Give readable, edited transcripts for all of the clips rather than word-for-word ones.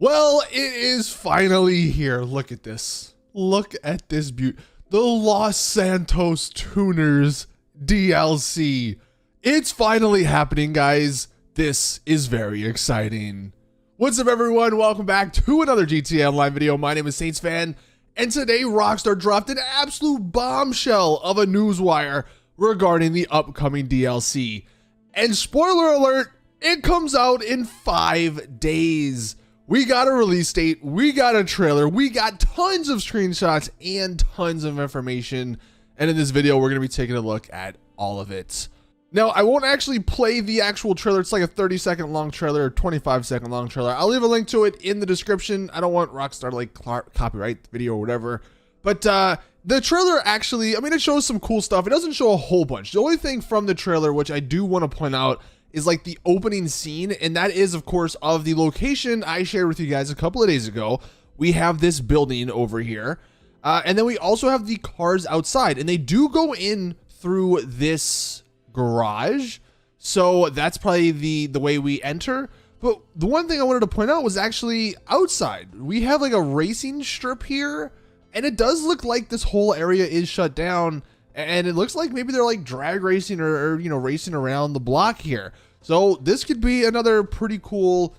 Well, it is finally here. Look at this. Look at this beauty. The Los Santos Tuners DLC. It's finally happening, guys. This is very exciting. What's up, everyone? Welcome back to another GTA Online video. My name is Saints Fan, and today Rockstar dropped an absolute bombshell of a newswire regarding the upcoming DLC. And spoiler alert, it comes out in 5 days. We got a release date, we got a trailer, we got tons of screenshots and tons of information. And in this video, we're going to be taking a look at all of it. Now, I won't actually play the actual trailer. It's like a 30-second long trailer or 25-second long trailer. I'll leave a link to it in the description. I don't want Rockstar to like copyright the video or whatever. But the trailer actually, I mean, it shows some cool stuff. It doesn't show a whole bunch. The only thing from the trailer, which I do want to point out, is like the opening scene, and that is of course of the location I shared with you guys a couple of days ago. We have this building over here, and then we also have the cars outside, and they do go in through this garage, so that's probably the way we enter. But the one thing I wanted to point out was actually outside. We have like a racing strip here, and it does look like this whole area is shut down. And it looks like maybe they're like drag racing or you know, racing around the block here. So this could be another pretty cool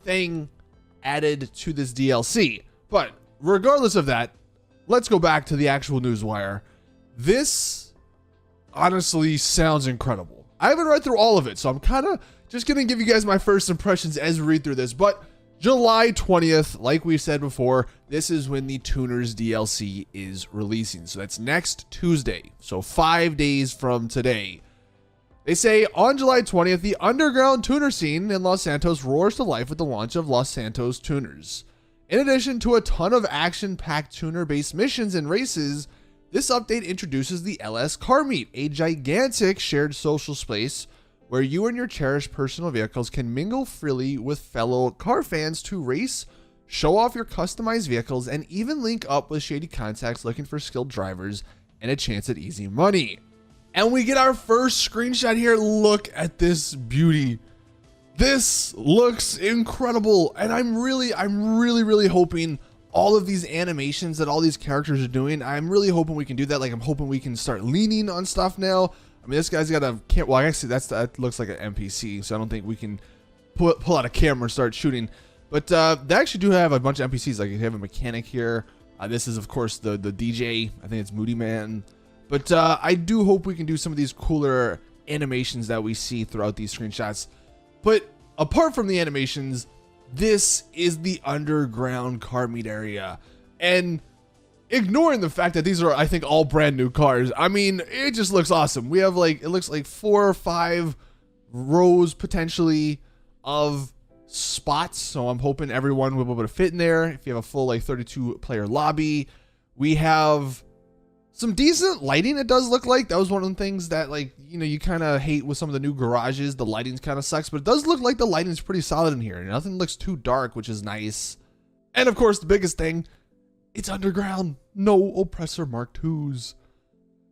thing added to this DLC. But regardless of that, let's go back to the actual newswire. This honestly sounds incredible. I haven't read through all of it, so I'm kind of just going to give you guys my first impressions as we read through this. But July 20th, like we said before, this is when the Tuners DLC is releasing. So that's next Tuesday. So 5 days from today. They say on July 20th, the underground tuner scene in Los Santos roars to life with the launch of Los Santos Tuners. In addition to a ton of action-packed tuner-based missions and races, this update introduces the LS Car Meet, a gigantic shared social space where you and your cherished personal vehicles can mingle freely with fellow car fans to race, show off your customized vehicles, and even link up with shady contacts looking for skilled drivers and a chance at easy money. And we get our first screenshot here. Look at this beauty. This looks incredible. And I'm really hoping all of these animations that all these characters are doing, I'm really hoping we can do that. Like, I'm hoping we can start leaning on stuff now. I mean, this guy's got a well, I guess that looks like an NPC, so I don't think we can pull out a camera and start shooting. But they actually do have a bunch of NPCs. Like, you have a mechanic here. This is, of course, the DJ. I think it's Moody Man. But I do hope we can do some of these cooler animations that we see throughout these screenshots. But apart from the animations, this is the underground car meet area. And ignoring the fact that these are, I think, all brand new cars, I mean, it just looks awesome. We have like, it looks like 4 or 5 rows potentially of spots. So I'm hoping everyone will be able to fit in there. If you have a full like 32 player lobby, we have some decent lighting. It does look like that was one of the things that, like, you know, you kind of hate with some of the new garages. The lighting kind of sucks, but it does look like the lighting is pretty solid in here. Nothing looks too dark, which is nice. And of course, the biggest thing, it's underground. No oppressor Mark IIs.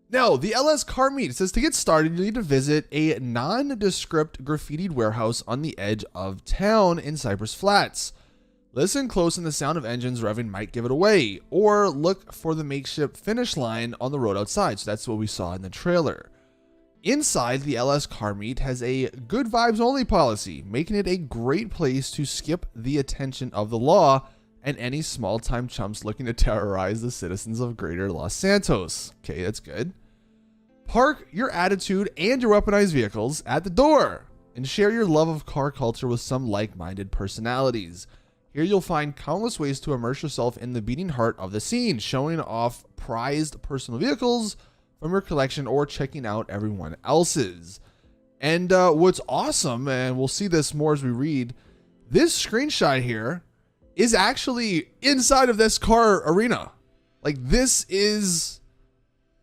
Now, the LS Car Meet, it says to get started, you need to visit a nondescript graffitied warehouse on the edge of town in Cypress Flats. Listen close and the sound of engines revving might give it away, or look for the makeshift finish line on the road outside. So that's what we saw in the trailer. Inside, the LS Car Meet has a good vibes only policy, making it a great place to skip the attention of the law and any small-time chumps looking to terrorize the citizens of Greater Los Santos. Okay, that's good. Park your attitude and your weaponized vehicles at the door and share your love of car culture with some like-minded personalities. Here you'll find countless ways to immerse yourself in the beating heart of the scene, showing off prized personal vehicles from your collection or checking out everyone else's. And what's awesome, and we'll see this more as we read, this screenshot here is actually inside of this car arena. Like, this is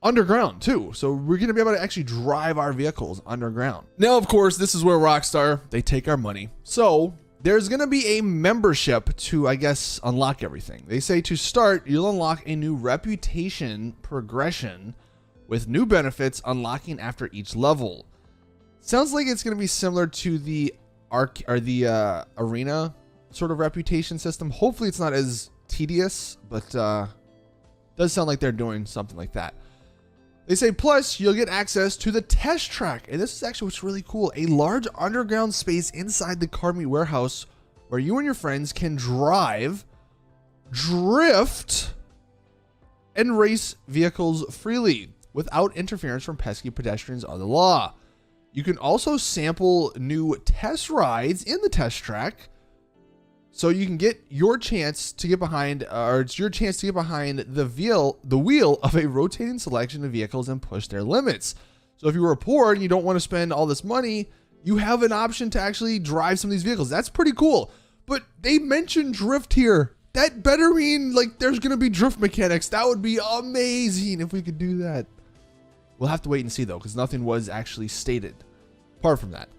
underground too. So we're going to be able to actually drive our vehicles underground. Now, of course, this is where Rockstar, they take our money. So there's going to be a membership to, I guess, unlock everything. They say to start, you'll unlock a new reputation progression with new benefits unlocking after each level. Sounds like it's going to be similar to the arena sort of reputation system. Hopefully it's not as tedious, but does sound like they're doing something like that. They say, plus you'll get access to the test track. And this is actually what's really cool. A large underground space inside the car meet warehouse where you and your friends can drive, drift, and race vehicles freely without interference from pesky pedestrians or the law. You can also sample new test rides in the test track, so you can get your chance to get behind, or it's your chance to get behind the wheel of a rotating selection of vehicles and push their limits. So if you were poor and you don't want to spend all this money, you have an option to actually drive some of these vehicles. That's pretty cool. But they mentioned drift here. That better mean like there's going to be drift mechanics. That would be amazing if we could do that. We'll have to wait and see though, because nothing was actually stated. Apart from that,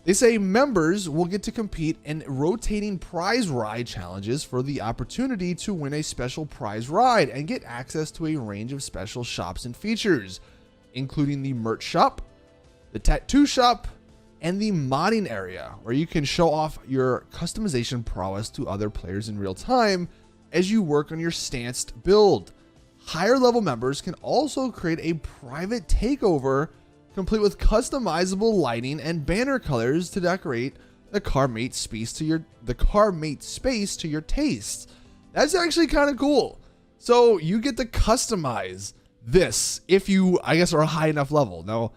they say members will get to compete in rotating prize ride challenges for the opportunity to win a special prize ride and get access to a range of special shops and features, including the merch shop, the tattoo shop, and the modding area, where you can show off your customization prowess to other players in real time as you work on your stanced build. Higher level members can also create a private takeover complete with customizable lighting and banner colors to decorate the car mate space to your taste. That's actually kind of cool. So you get to customize this if you, I guess, are a high enough level. Now,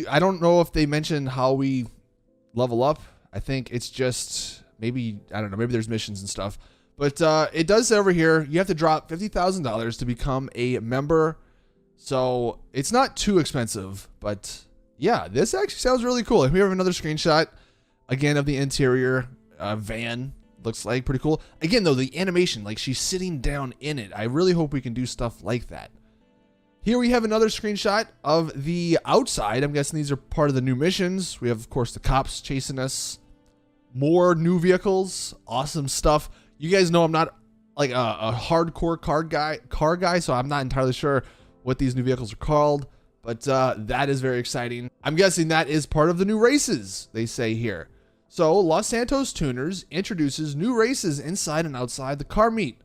I don't know if they mentioned how we level up. I think it's just maybe, I don't know, maybe there's missions and stuff. But it does say over here, you have to drop $50,000 to become a member. So it's not too expensive, but yeah, this actually sounds really cool. And we have another screenshot again of the interior van. Looks like pretty cool. Again, though, the animation, like she's sitting down in it. I really hope we can do stuff like that. Here we have another screenshot of the outside. I'm guessing these are part of the new missions. We have, of course, the cops chasing us. More new vehicles. Awesome stuff. You guys know I'm not like a hardcore car guy, so I'm not entirely sure what these new vehicles are called, but that is very exciting. I'm guessing that is part of the new races, they say here. So Los Santos Tuners introduces new races inside and outside the car meet,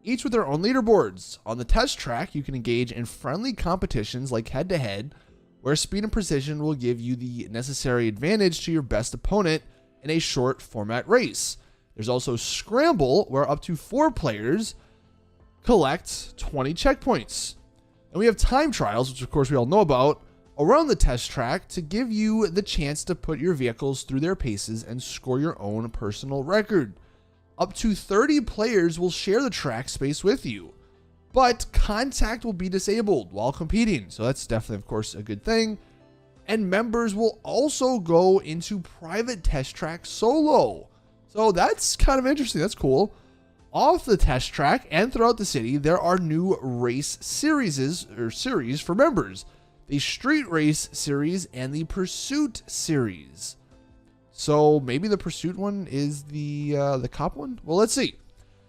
each with their own leaderboards. On the test track, you can engage in friendly competitions like head-to-head, where speed and precision will give you the necessary advantage to your best opponent in a short format race. There's also Scramble, where up to 4 players collect 20 checkpoints. And we have time trials, which of course we all know about, around the test track to give you the chance to put your vehicles through their paces and score your own personal record. Up to 30 players will share the track space with you, but contact will be disabled while competing. So that's definitely, of course, a good thing. And members will also go into private test track solo. So that's kind of interesting. That's cool. Off the test track and throughout the city, there are new race series for members. The Street Race series and the Pursuit series. So maybe the Pursuit one is the cop one? Well, let's see.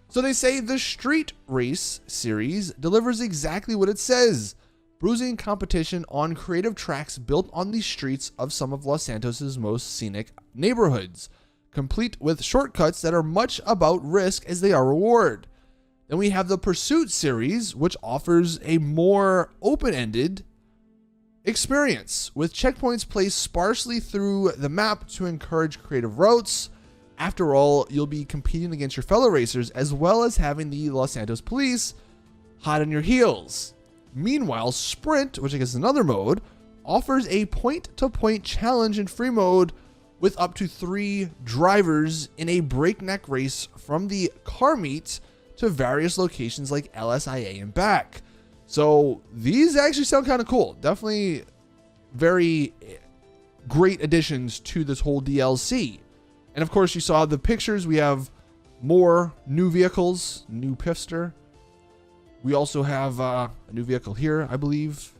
So they say the Street Race series delivers exactly what it says. Bruising competition on creative tracks built on the streets of some of Los Santos's most scenic neighborhoods, complete with shortcuts that are much about risk as they are reward. Then we have the Pursuit series, which offers a more open-ended experience with checkpoints placed sparsely through the map to encourage creative routes. After all, you'll be competing against your fellow racers as well as having the Los Santos police hot on your heels. Meanwhile, Sprint, which I guess is another mode, offers a point-to-point challenge in free mode with up to 3 drivers in a breakneck race from the car meet to various locations like LSIA and back. So these actually sound kind of cool. Definitely very great additions to this whole DLC. And of course, you saw the pictures. We have more new vehicles, new Pifster. We also have a new vehicle here, I believe.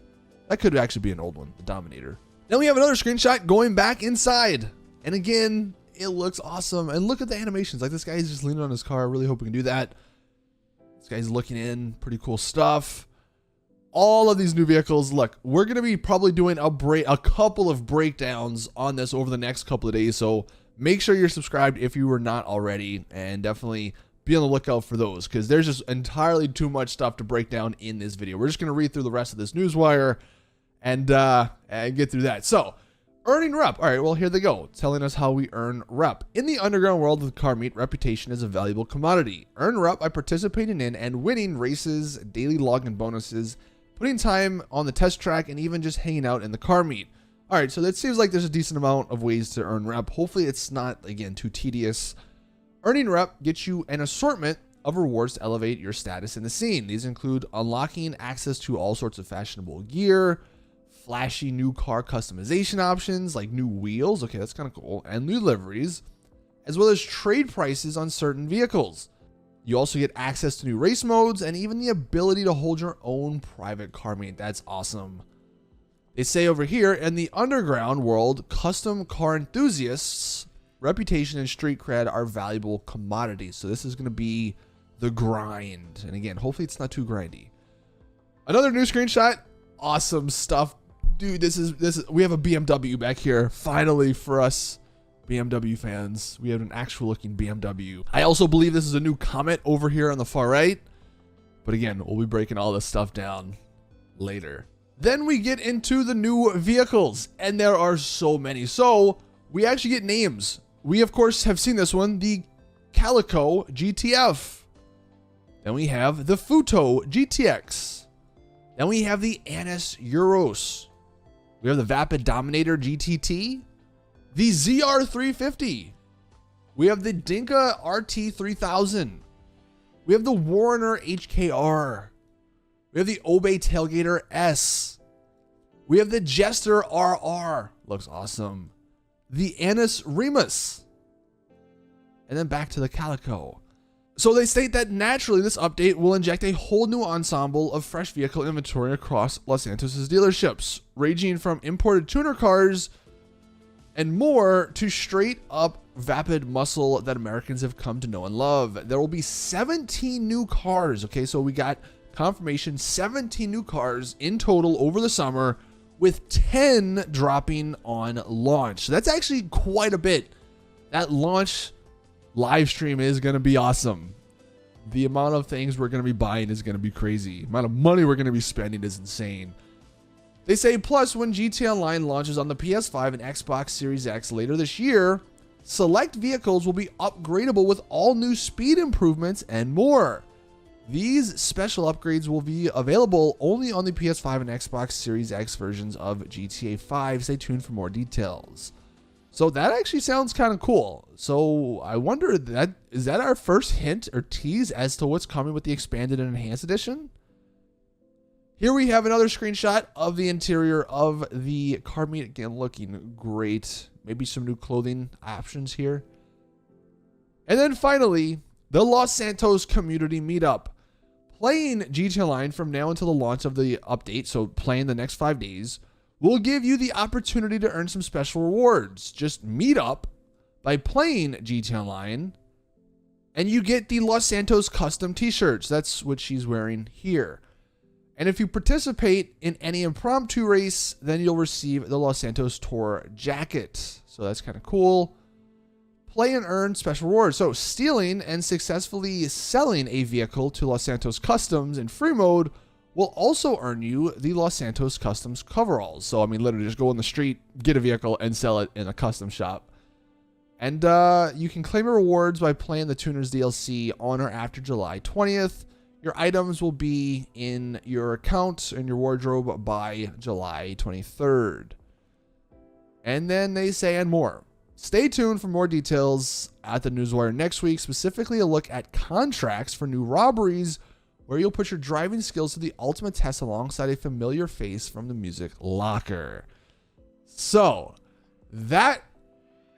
That could actually be an old one, the Dominator. Then we have another screenshot going back inside. And again, it looks awesome. And look at the animations. Like this guy is just leaning on his car. I really hope we can do that. This guy's looking in. Pretty cool stuff. All of these new vehicles. Look, we're going to be probably doing a couple of breakdowns on this over the next couple of days. So Make sure you're subscribed if you were not already, and definitely be on the lookout for those, because there's just entirely too much stuff to break down in this video. We're just going to read through the rest of this newswire and get through that. So, earning rep. All right, well, here they go, telling us how we earn rep. In the underground world of the car meet, reputation is a valuable commodity. Earn rep by participating in and winning races, daily login bonuses, putting time on the test track, and even just hanging out in the car meet. All right, so that seems like there's a decent amount of ways to earn rep. Hopefully it's not, again, too tedious. Earning rep gets you an assortment of rewards to elevate your status in the scene. These include unlocking access to all sorts of fashionable gear, flashy new car customization options like new wheels, okay, that's kind of cool, and new liveries, as well as trade prices on certain vehicles. You also get access to new race modes and even the ability to hold your own private car meet. That's awesome. They say over here, in the underground world, custom car enthusiasts, reputation and street cred are valuable commodities. So this is going to be the grind. And again, hopefully it's not too grindy. Another new screenshot. Awesome stuff. Dude, this is we have a BMW back here. Finally for us BMW fans, we have an actual looking BMW. I also believe this is a new Comet over here on the far right. But again, we'll be breaking all this stuff down later. Then we get into the new vehicles, and there are so many. So we actually get names. We, of course, have seen this one, the Calico GTF. Then we have the Futo GTX. Then we have the Annis Euros. We have the Vapid Dominator GTT. The ZR350. We have the Dinka RT3000. We have the Warner HKR. We have the Obey Tailgater S. We have the Jester RR. Looks awesome. The Annis Remus. And then back to the Calico. So they state that naturally this update will inject a whole new ensemble of fresh vehicle inventory across Los Santos' dealerships, ranging from imported tuner cars and more to straight up vapid muscle that Americans have come to know and love. There will be 17 new cars. Okay, so we got confirmation, 17 new cars in total over the summer, with 10 dropping on launch. So that's actually quite a bit. That launch live stream is going to be awesome. The amount of things we're going to be buying is going to be crazy. The amount of money we're going to be spending is insane. They say, plus, when GT Online launches on the PS5 and Xbox Series X later this year, select vehicles will be upgradable with all new speed improvements and more. These special upgrades will be available only on the PS5 and Xbox Series X versions of GTA 5. Stay tuned for more details. So that actually sounds kind of cool. So I wonder, is that our first hint or tease as to what's coming with the expanded and enhanced edition? Here we have another screenshot of the interior of the car meet. Again, looking great. Maybe some new clothing options here. And then finally, the Los Santos community meetup. Playing GTA Online from now until the launch of the update, so playing the next 5 days, will give you the opportunity to earn some special rewards. Just meet up by playing GTA Online, and you get the Los Santos custom t-shirts. That's what she's wearing here. And if you participate in any impromptu race, then you'll receive the Los Santos Tour jacket. So that's kind of cool. Play and earn special rewards. So stealing and successfully selling a vehicle to Los Santos Customs in free mode will also earn you the Los Santos Customs coveralls. So, I mean, literally just go on the street, get a vehicle, and sell it in a custom shop. And you can claim your rewards by playing the Tuners DLC on or after July 20th. Your items will be in your account and your wardrobe by July 23rd. And then they say, and more. Stay tuned for more details at the Newswire next week, specifically a look at contracts for new robberies, where you'll put your driving skills to the ultimate test alongside a familiar face from the music locker. So, that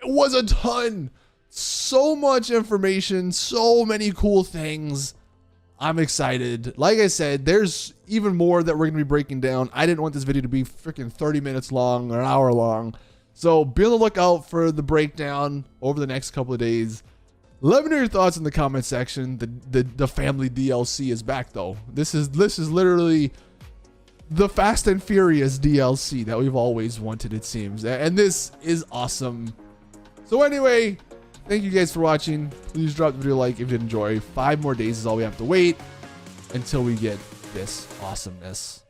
was a ton. So much information, so many cool things. I'm excited. Like I said, there's even more that we're going to be breaking down. I didn't want this video to be freaking 30 minutes long or an hour long. So be on the lookout for the breakdown over the next couple of days. Let me know your thoughts in the comment section. The family DLC is back though. This is literally the Fast and Furious DLC that we've always wanted, it seems. And this is awesome. So anyway, thank you guys for watching. Please drop the video a like if you did enjoy. 5 more days is all we have to wait until we get this awesomeness.